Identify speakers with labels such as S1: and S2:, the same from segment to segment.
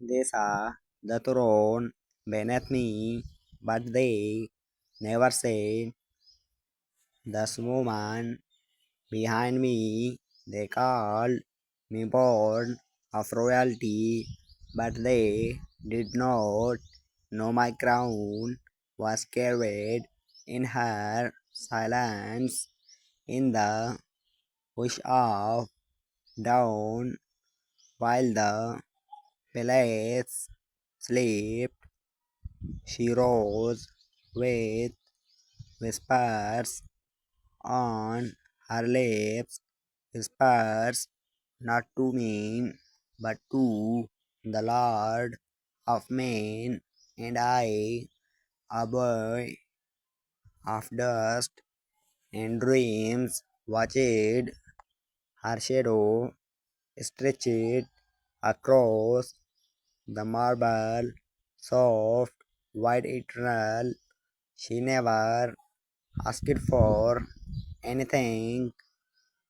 S1: They saw the throne beneath me, but they never said the woman behind me. They called me born of royalty, but they did not know my crown was carried in her silence. In the hush of dawn, while the palace slept, she rose with whispers on her lips, whispers not to me, but to the Lord of men, and I, a boy of dust and dreams, watched her shadow stretched across the marble, soft, white, eternal. She never asked for anything,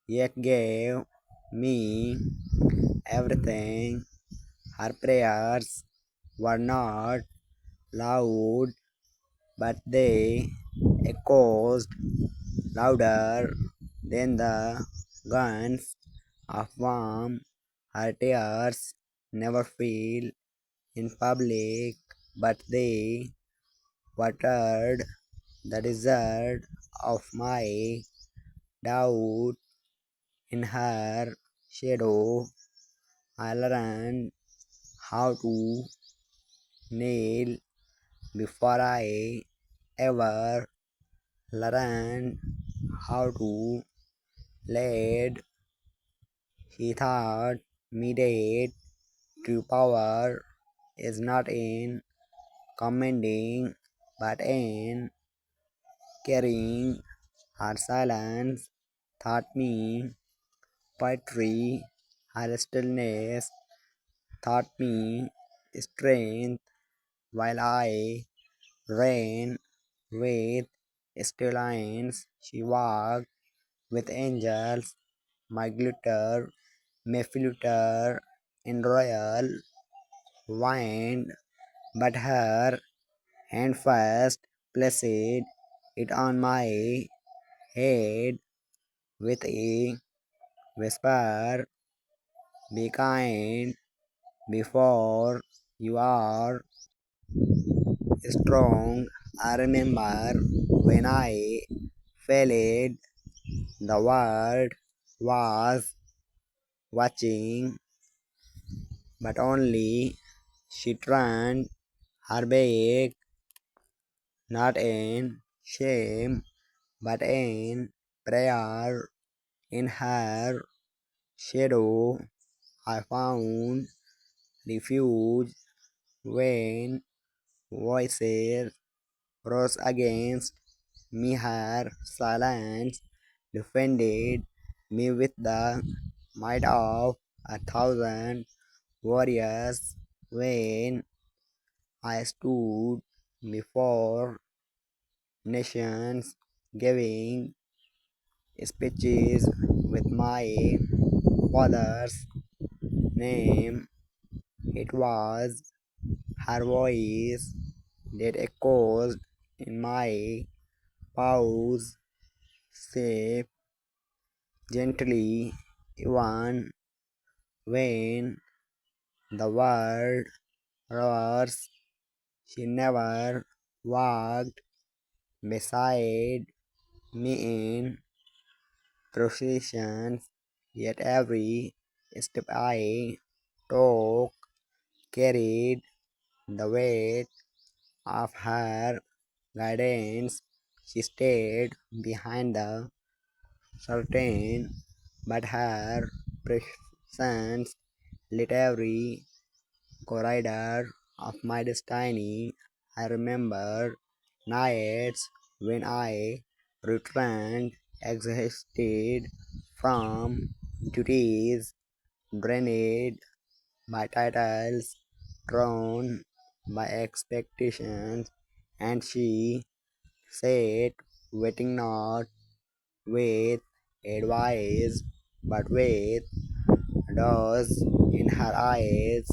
S1: yet gave me everything. Her prayers were not loud, but they echoed louder than the guns of warm. Her tears never fell in public, but they watered the desert of my doubt. In her shadow, I learned how to kneel before I ever learned how to lead. He taught me that true power is not in commanding but in carrying. Her silence taught me poetry. Her stillness taught me strength while I ran with still lines. She walked with angels. My glitter may flutter in royal wind, but her hand first placed it on my head with a whisper, "Be kind before you are strong." I remember when I failed, the world was watching, but only she turned her back, not in shame, but in prayer. In her shadow, I found refuge when voices rose against me. Her silence defended me with the might of 1,000 warriors. When I stood before nations, giving speeches with my father's name, it was her voice that echoed in my pause, safe, gently, even when the world roars. She never walked beside me in processions, yet every step I took carried the weight of her guidance. She stayed behind the curtain, but her presence lit every corridor of my destiny. I remember nights when I returned exhausted from duties, drained by titles, drawn by expectations, and she sat waiting not with advice but with doors in her eyes.